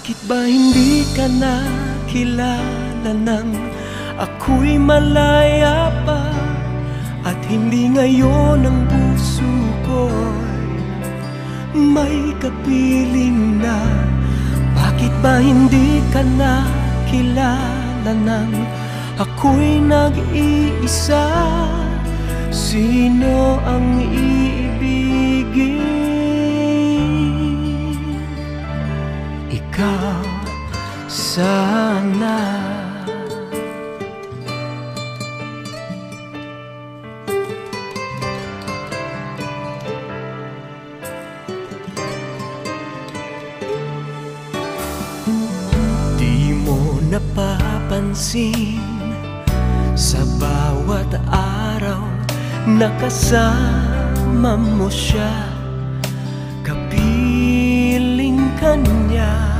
Bakit ba hindi ka nakilala nang ako'y malaya pa? At hindi ngayon ang puso ko'y may kapiling na? Bakit ba hindi ka nakilala nang ako'y nag-iisa? Sino ang iibigin? Ikaw sana. Di mo napapansin sa bawat araw nakasama mo siya, kapiling ka niya.